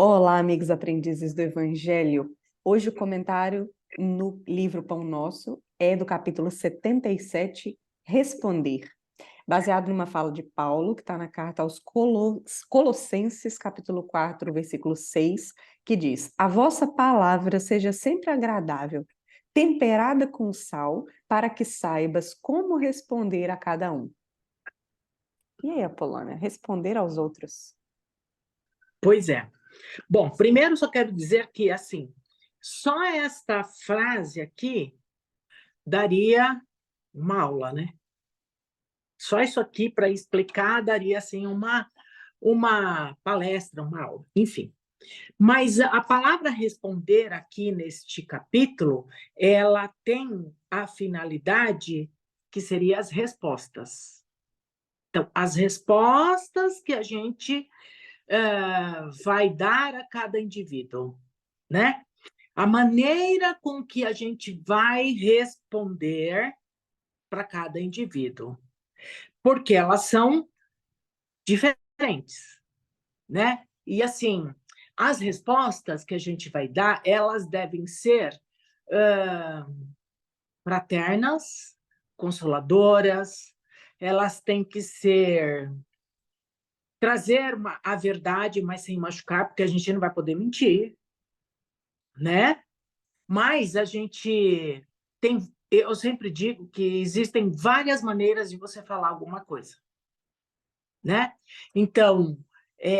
Olá, amigos aprendizes do Evangelho. Hoje o comentário no livro Pão Nosso é do capítulo 77, Responder, baseado numa fala de Paulo, que está na carta aos Colossenses, capítulo 4, versículo 6, que diz: A vossa palavra seja sempre agradável, temperada com sal, para que saibas como responder a cada um. E aí, Apolônia, responder aos outros? Pois é. Bom, primeiro só quero dizer que, assim, só esta frase aqui daria uma aula, né? Só isso aqui para explicar daria, assim, uma palestra, uma aula, enfim. Mas a palavra responder aqui neste capítulo, ela tem a finalidade que seria as respostas. Então, as respostas que a gente vai dar a cada indivíduo, né? A maneira com que a gente vai responder para cada indivíduo, porque elas são diferentes, né? E assim, as respostas que a gente vai dar, elas devem ser fraternas, consoladoras, elas têm que ser trazer a verdade, mas sem machucar, porque a gente não vai poder mentir, né? Mas a gente tem, eu sempre digo que existem várias maneiras de você falar alguma coisa, né? Então,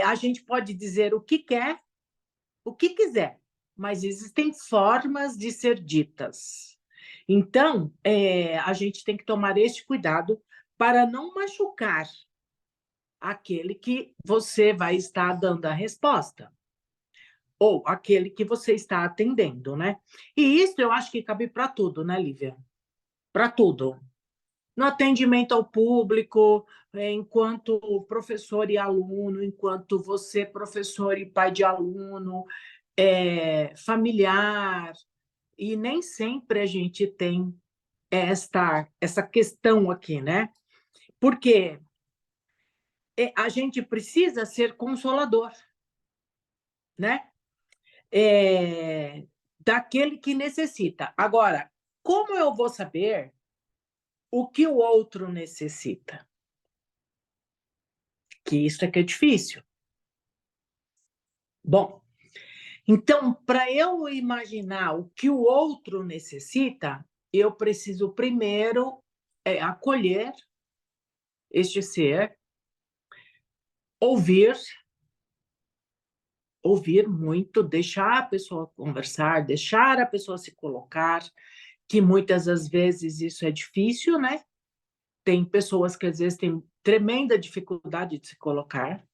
a gente pode dizer o que quer, o que quiser, mas existem formas de ser ditas. Então, a gente tem que tomar este cuidado para não machucar aquele que você vai estar dando a resposta, ou aquele que você está atendendo, né? E isso eu acho que cabe para tudo, né, Lívia? Para tudo. No atendimento ao público, enquanto professor e aluno, enquanto você, professor e pai de aluno, familiar, e nem sempre a gente tem essa questão aqui, né? Porque a gente precisa ser consolador, né? Daquele que necessita. Agora, como eu vou saber o que o outro necessita? Que isso é que é difícil. Bom, então, para eu imaginar o que o outro necessita, eu preciso primeiro acolher este ser, ouvir, ouvir muito, deixar a pessoa conversar, deixar a pessoa se colocar, que muitas das vezes isso é difícil, né? Tem pessoas que às vezes têm tremenda dificuldade de se colocar,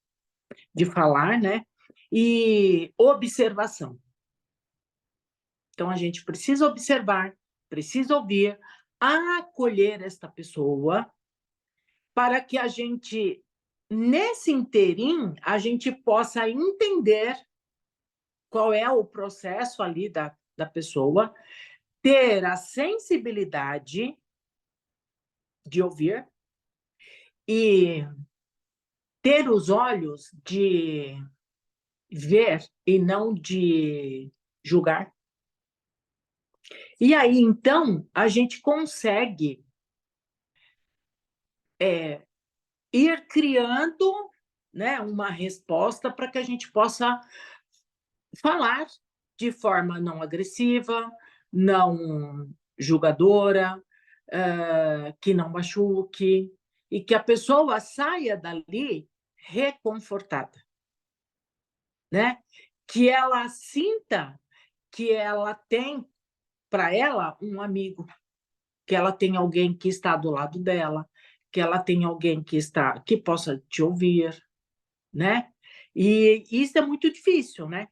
de falar, né? E observação. Então, a gente precisa observar, precisa ouvir, acolher esta pessoa, para que a gente, nesse interim, a gente possa entender qual é o processo ali da pessoa, ter a sensibilidade de ouvir e ter os olhos de ver e não de julgar. E aí, então, a gente consegue ir criando, né, uma resposta para que a gente possa falar de forma não agressiva, não julgadora, que não machuque, e que a pessoa saia dali reconfortada, né? Que ela sinta que ela tem para ela um amigo, que ela tem alguém que está do lado dela, que ela tem alguém que possa te ouvir, né? E isso é muito difícil, né?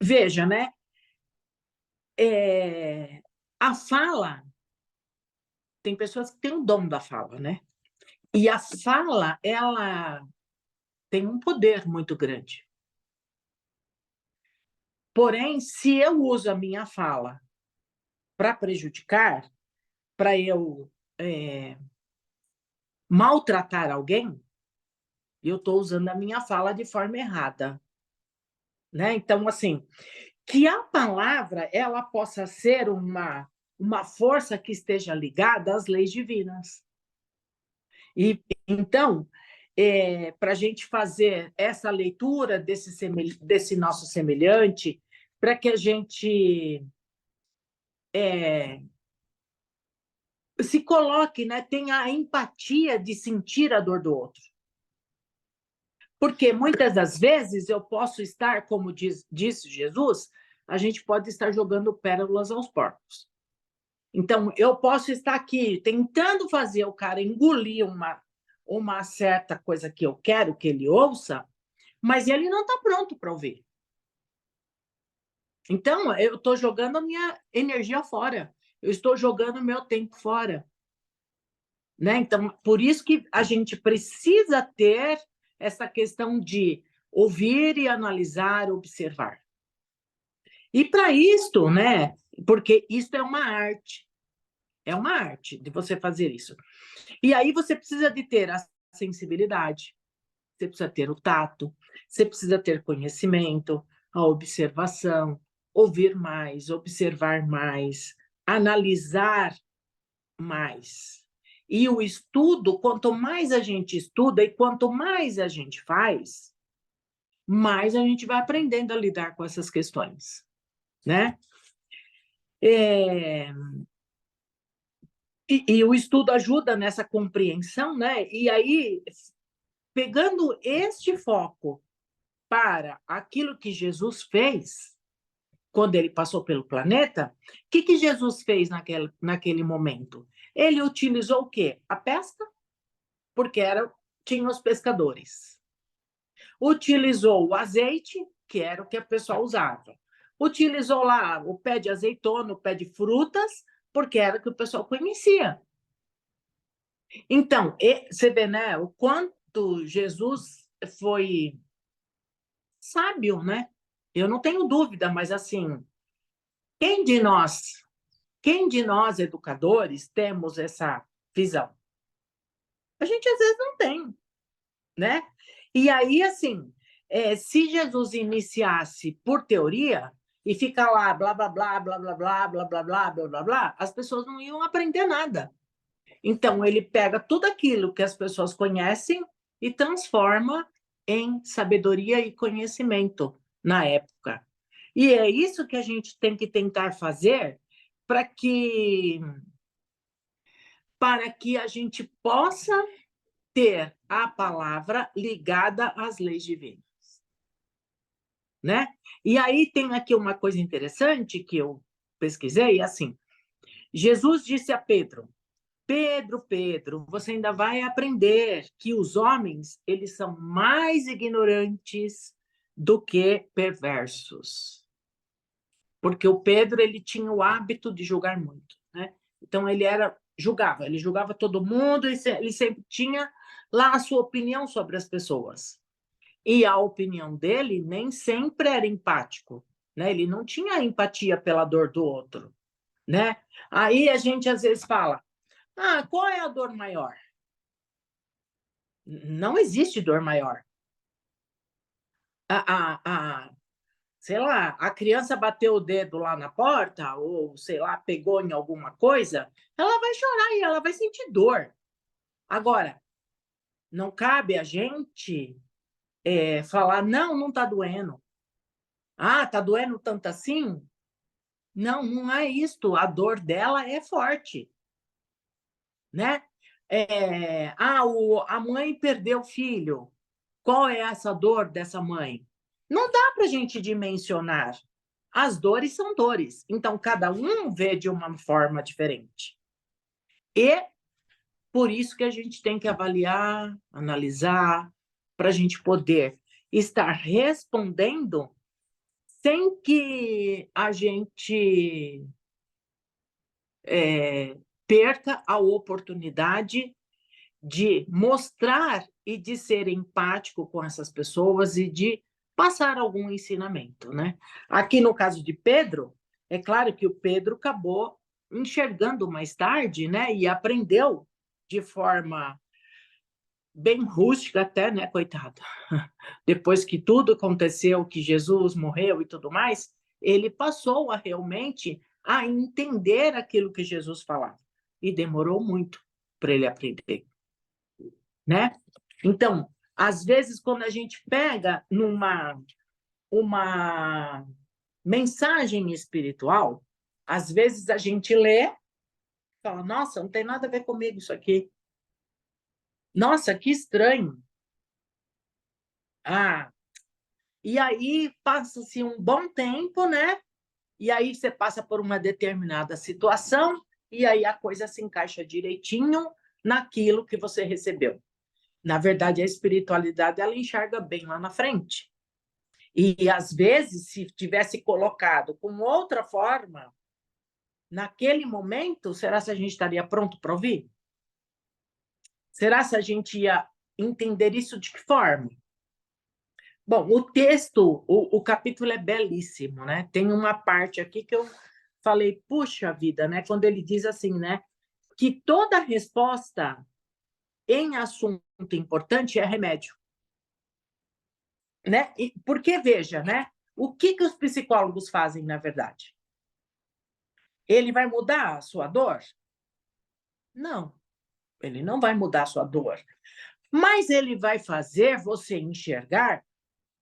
Veja, né? A fala, tem pessoas que têm o dom da fala, né? E a fala, ela tem um poder muito grande. Porém, se eu uso a minha fala para prejudicar, para eu maltratar alguém, e eu estou usando a minha fala de forma errada, né? Então, assim, que a palavra ela possa ser uma força que esteja ligada às leis divinas. E então, para a gente fazer essa leitura desse nosso semelhante, para que a gente se coloque, né, tenha a empatia de sentir a dor do outro. Porque muitas das vezes eu posso estar, como disse Jesus, a gente pode estar jogando pérolas aos porcos. Então, eu posso estar aqui tentando fazer o cara engolir uma certa coisa que eu quero que ele ouça, mas ele não está pronto para ouvir. Então, eu estou jogando a minha energia fora, eu estou jogando o meu tempo fora. Né? Então, por isso que a gente precisa ter essa questão de ouvir e analisar, observar. E para isto, né? Porque isso é uma arte de você fazer isso. E aí você precisa de ter a sensibilidade, você precisa ter o tato, você precisa ter conhecimento, a observação, ouvir mais, observar mais, analisar mais. E o estudo, quanto mais a gente estuda e quanto mais a gente faz, mais a gente vai aprendendo a lidar com essas questões, né? E o estudo ajuda nessa compreensão, né? E aí, pegando este foco para aquilo que Jesus fez quando ele passou pelo planeta, o que Jesus fez naquele momento? Ele utilizou o quê? A pesca, porque tinha os pescadores. Utilizou o azeite, que era o que a pessoa usava. Utilizou lá o pé de azeitona, o pé de frutas, porque era o que o pessoal conhecia. Então, você vê, né, o quanto Jesus foi sábio, né? Eu não tenho dúvida, mas assim, quem de nós educadores temos essa visão? A gente às vezes não tem, né? E aí, assim, se Jesus iniciasse por teoria e ficar lá, blá, blá, blá, blá, blá, blá, blá, blá, blá, blá, blá, blá, as pessoas não iam aprender nada. Então, ele pega tudo aquilo que as pessoas conhecem e transforma em sabedoria e conhecimento na época. E é isso que a gente tem que tentar fazer para que a gente possa ter a palavra ligada às leis divinas, né? E aí tem aqui uma coisa interessante que eu pesquisei, assim, Jesus disse a Pedro: Pedro, Pedro, você ainda vai aprender que os homens, eles são mais ignorantes do que perversos. Porque o Pedro, ele tinha o hábito de julgar muito, né? Então ele julgava todo mundo e ele sempre tinha lá a sua opinião sobre as pessoas. E a opinião dele nem sempre era empático, né? Ele não tinha empatia pela dor do outro, né? Aí a gente às vezes fala: "Ah, qual é a dor maior?" Não existe dor maior. Sei lá, a criança bateu o dedo lá na porta, ou sei lá, pegou em alguma coisa, ela vai chorar e ela vai sentir dor. Agora, não cabe a gente falar: não, não está doendo. Ah, está doendo tanto assim? Não, não é isto. A dor dela é forte, né? A mãe perdeu o filho. Qual é essa dor dessa mãe? Não dá para a gente dimensionar. As dores são dores. Então, cada um vê de uma forma diferente. E por isso que a gente tem que avaliar, analisar, para a gente poder estar respondendo sem que a gente perca a oportunidade de mostrar e de ser empático com essas pessoas e de passar algum ensinamento, né? Aqui no caso de Pedro, é claro que o Pedro acabou enxergando mais tarde, né? E aprendeu de forma bem rústica até, né, coitado? Depois que tudo aconteceu, que Jesus morreu e tudo mais, ele passou a realmente a entender aquilo que Jesus falava. E demorou muito para ele aprender, né? Então, às vezes, quando a gente pega uma mensagem espiritual, às vezes a gente lê, fala, nossa, não tem nada a ver comigo isso aqui. Nossa, que estranho. Ah, e aí passa-se um bom tempo, né? E aí você passa por uma determinada situação e aí a coisa se encaixa direitinho naquilo que você recebeu. Na verdade, a espiritualidade ela enxerga bem lá na frente. E às vezes, se tivesse colocado com outra forma, naquele momento, será se a gente estaria pronto para ouvir? Será se a gente ia entender isso de que forma? Bom, o texto, o capítulo é belíssimo, né? Tem uma parte aqui que eu falei, puxa vida, né? Quando ele diz assim, né? Que toda resposta em assunto importante é remédio, né? Porque, veja, né? O que os psicólogos fazem, na verdade? Ele vai mudar a sua dor? Não, ele não vai mudar a sua dor. Mas ele vai fazer você enxergar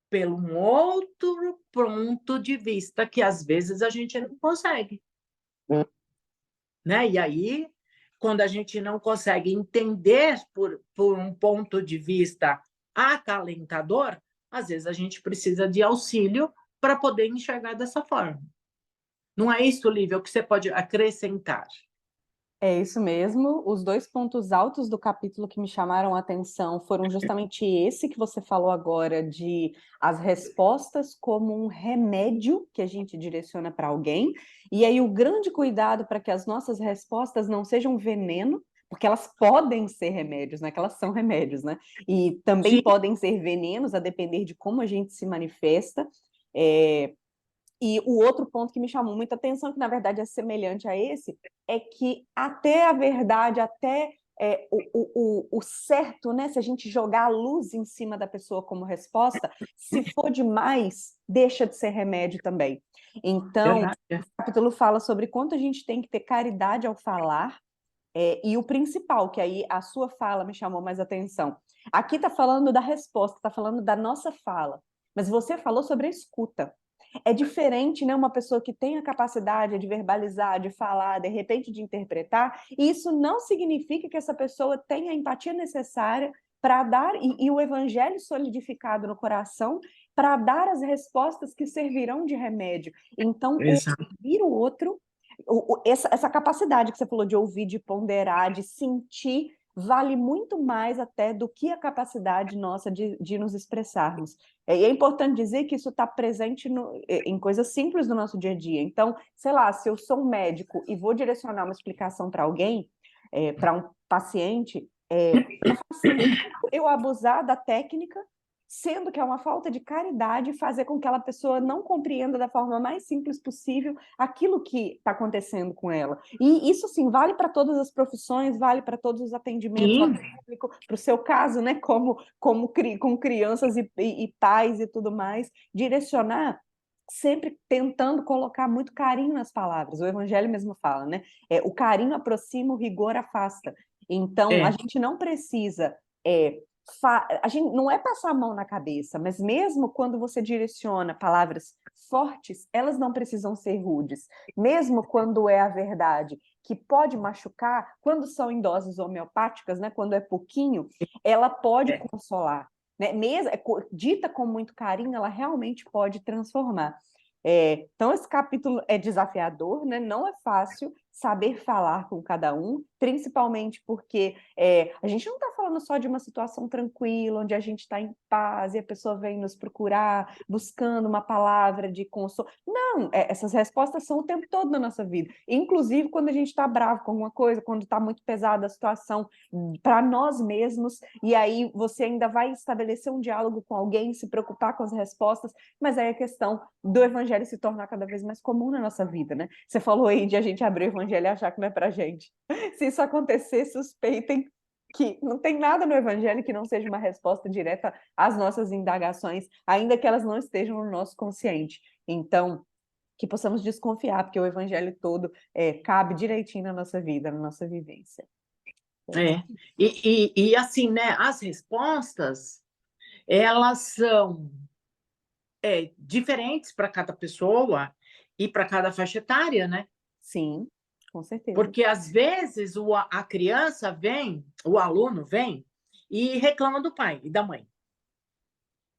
pelo um outro ponto de vista que às vezes a gente não consegue, né? E aí, quando a gente não consegue entender por um ponto de vista acalentador, às vezes a gente precisa de auxílio para poder enxergar dessa forma. Não é isso, Lívia, o que você pode acrescentar? É isso mesmo. Os dois pontos altos do capítulo que me chamaram a atenção foram justamente esse que você falou agora, de as respostas como um remédio que a gente direciona para alguém. E aí o grande cuidado para que as nossas respostas não sejam veneno, porque elas podem ser remédios, né? Que elas são remédios, né? E também Sim, podem ser venenos, a depender de como a gente se manifesta. É, e o outro ponto que me chamou muita atenção, que na verdade é semelhante a esse, é que até a verdade, até o certo, né? Se a gente jogar a luz em cima da pessoa como resposta, se for demais, deixa de ser remédio também. Então, verdade. o capítulo fala sobre quanto a gente tem que ter caridade ao falar, e o principal, que aí a sua fala me chamou mais atenção. Aqui está falando da resposta, está falando da nossa fala, mas você falou sobre a escuta. É diferente, né? Uma pessoa que tem a capacidade de verbalizar, de falar, de repente de interpretar, e isso não significa que essa pessoa tenha a empatia necessária para dar, e o evangelho solidificado no coração, para dar as respostas que servirão de remédio. Então, Exato. ouvir o outro, essa capacidade que você falou de ouvir, de ponderar, de sentir, vale muito mais até do que a capacidade nossa de nos expressarmos. E é importante dizer que isso está presente em coisas simples do nosso dia a dia. Então, sei lá, se eu sou um médico e vou direcionar uma explicação para alguém, para um paciente, não faz sentido eu abusar da técnica, sendo que é uma falta de caridade fazer com que aquela pessoa não compreenda da forma mais simples possível aquilo que está acontecendo com ela. E isso, sim, vale para todas as profissões, vale para todos os atendimentos ao Sim, público, para o seu caso, né, com crianças e pais e tudo mais, direcionar sempre tentando colocar muito carinho nas palavras. O Evangelho mesmo fala, né? O carinho aproxima, o rigor afasta. Então, a é. gente não precisa a gente não é passar a mão na cabeça, mas mesmo quando você direciona palavras fortes, elas não precisam ser rudes. Mesmo quando é a verdade, que pode machucar, quando são em doses homeopáticas, né, quando é pouquinho, ela pode É. consolar. Né? Mesmo, dita com muito carinho, ela realmente pode transformar. Então, esse capítulo é desafiador, né? Não é fácil saber falar com cada um, principalmente porque a gente não está falando só de uma situação tranquila, onde a gente está em paz e a pessoa vem nos procurar, buscando uma palavra de consolo. Não, essas respostas são o tempo todo na nossa vida. Inclusive quando a gente está bravo com alguma coisa, quando está muito pesada a situação para nós mesmos, e aí você ainda vai estabelecer um diálogo com alguém, se preocupar com as respostas, mas aí a questão do evangelho se tornar cada vez mais comum na nossa vida, né? Você falou aí de a gente abrir o evangelho e achar que não é para gente. Se isso acontecer, suspeitem que não tem nada no Evangelho que não seja uma resposta direta às nossas indagações, ainda que elas não estejam no nosso consciente. Então, que possamos desconfiar, porque o Evangelho todo cabe direitinho na nossa vida, na nossa vivência. É. E assim, né, as respostas, elas são diferentes para cada pessoa e para cada faixa etária, né? Sim, com certeza. Porque às vezes a criança vem, o aluno vem e reclama do pai e da mãe,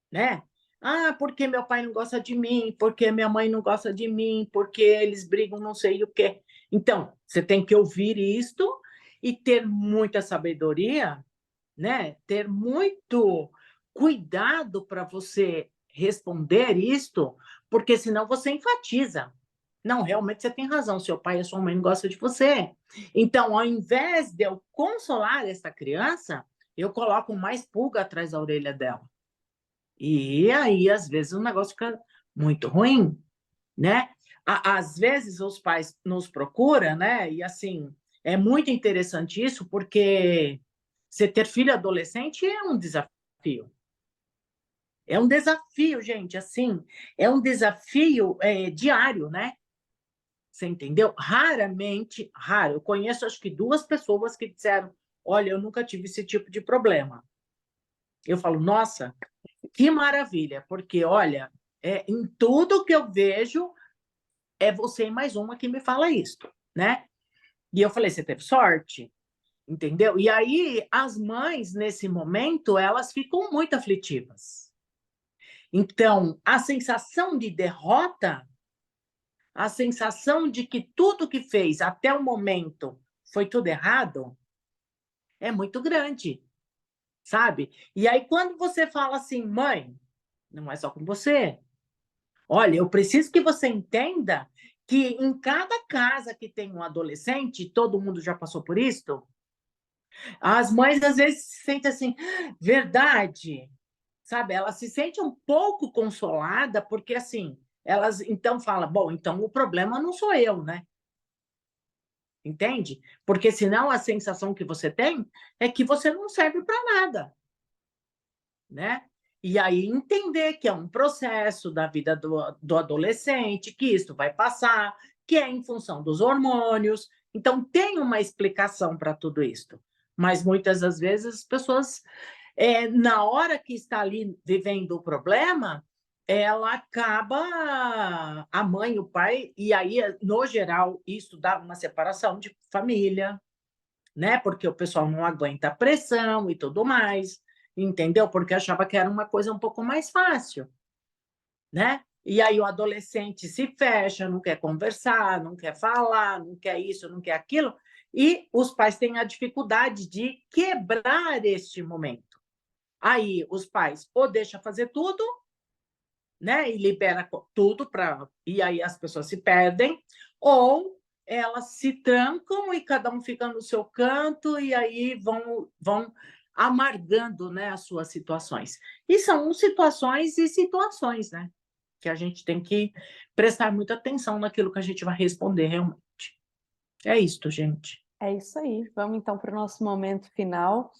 né? Ah, porque meu pai não gosta de mim, porque minha mãe não gosta de mim, porque eles brigam não sei o quê. Então, você tem que ouvir isto e ter muita sabedoria, né? Ter muito cuidado para você responder isto, porque senão você enfatiza. Não, realmente você tem razão, seu pai e sua mãe não gostam de você. Então, ao invés de eu consolar essa criança, eu coloco mais pulga atrás da orelha dela. E aí, às vezes, o negócio fica muito ruim, né? Às vezes, os pais nos procuram, né? E, assim, é muito interessante isso, porque você ter filho adolescente é um desafio. É um desafio, gente, assim, é um desafio diário, né? Você entendeu? Raro. Eu conheço acho que 2 pessoas que disseram: olha, eu nunca tive esse tipo de problema. Eu falo, nossa, que maravilha, porque olha, em tudo que eu vejo, é você e mais uma que me fala isso, né? E eu falei, você teve sorte, entendeu? E aí, as mães, nesse momento, elas ficam muito aflitivas. Então, a sensação de derrota, a sensação de que tudo que fez até o momento foi tudo errado, é muito grande, sabe? E aí, quando você fala assim, mãe, não é só com você. Olha, eu preciso que você entenda que em cada casa que tem um adolescente, todo mundo já passou por isso, as mães às vezes se sentem assim, verdade, sabe? Ela se sente um pouco consolada, porque assim, elas então falam, bom, então o problema não sou eu, né? Entende? Porque senão a sensação que você tem é que você não serve para nada, né? E aí entender que é um processo da vida do adolescente, que isso vai passar, que é em função dos hormônios. Então, tem uma explicação para tudo isso. Mas muitas das vezes as pessoas, na hora que está ali vivendo o problema, ela acaba, a mãe, o pai, e aí, no geral, isso dá uma separação de família, né? Porque o pessoal não aguenta a pressão e tudo mais, entendeu? Porque achava que era uma coisa um pouco mais fácil, né? E aí o adolescente se fecha, não quer conversar, não quer falar, não quer isso, não quer aquilo, e os pais têm a dificuldade de quebrar este momento. Aí os pais ou deixam fazer tudo, né? E libera tudo para e aí as pessoas se perdem, ou elas se trancam e cada um fica no seu canto e aí vão amargando, né, as suas situações. E são situações e situações, né? Que a gente tem que prestar muita atenção naquilo que a gente vai responder realmente. É isto, gente. É isso aí. Vamos então para o nosso momento final,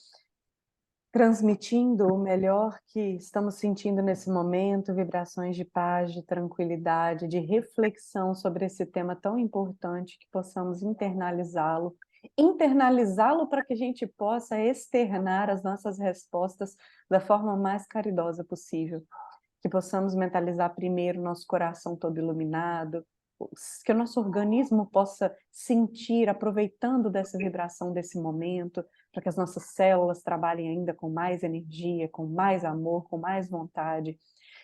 transmitindo o melhor que estamos sentindo nesse momento, vibrações de paz, de tranquilidade, de reflexão sobre esse tema tão importante, que possamos internalizá-lo para que a gente possa externar as nossas respostas da forma mais caridosa possível. Que possamos mentalizar primeiro nosso coração todo iluminado, que o nosso organismo possa sentir, aproveitando dessa vibração desse momento, para que as nossas células trabalhem ainda com mais energia, com mais amor, com mais vontade,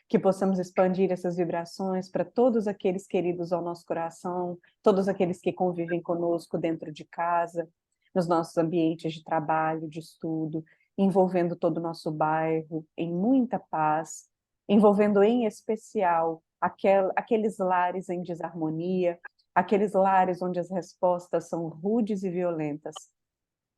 que possamos expandir essas vibrações para todos aqueles queridos ao nosso coração, todos aqueles que convivem conosco dentro de casa, nos nossos ambientes de trabalho, de estudo, envolvendo todo o nosso bairro em muita paz, envolvendo em especial aqueles lares em desarmonia, aqueles lares onde as respostas são rudes e violentas,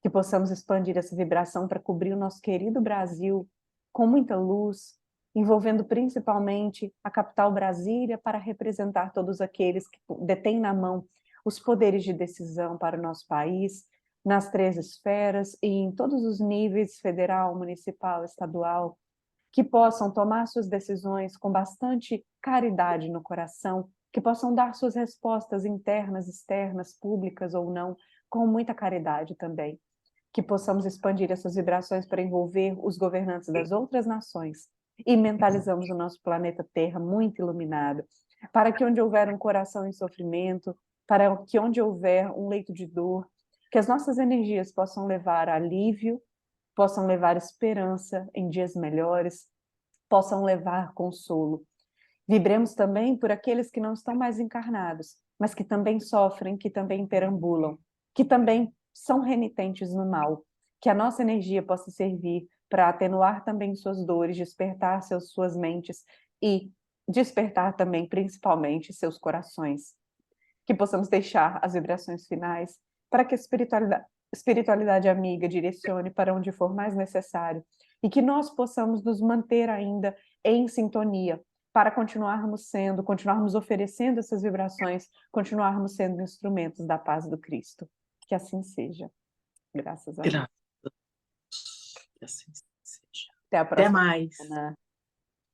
que possamos expandir essa vibração para cobrir o nosso querido Brasil com muita luz, envolvendo principalmente a capital Brasília para representar todos aqueles que detêm na mão os poderes de decisão para o nosso país, nas 3 esferas e em todos os níveis, federal, municipal, estadual, que possam tomar suas decisões com bastante caridade no coração, que possam dar suas respostas internas, externas, públicas ou não, com muita caridade também. Que possamos expandir essas vibrações para envolver os governantes das outras nações e mentalizamos o nosso planeta Terra muito iluminado, para que onde houver um coração em sofrimento, para que onde houver um leito de dor, que as nossas energias possam levar alívio, possam levar esperança em dias melhores, possam levar consolo. Vibremos também por aqueles que não estão mais encarnados, mas que também sofrem, que também perambulam, que também são renitentes no mal. Que a nossa energia possa servir para atenuar também suas dores, despertar suas mentes e despertar também, principalmente, seus corações. Que possamos deixar as vibrações finais para que a espiritualidade amiga direcione para onde for mais necessário e que nós possamos nos manter ainda em sintonia para continuarmos oferecendo essas vibrações, continuarmos sendo instrumentos da paz do Cristo. Que assim seja. Graças a Deus. Graças. Que assim seja. Até a Até próxima mais. semana.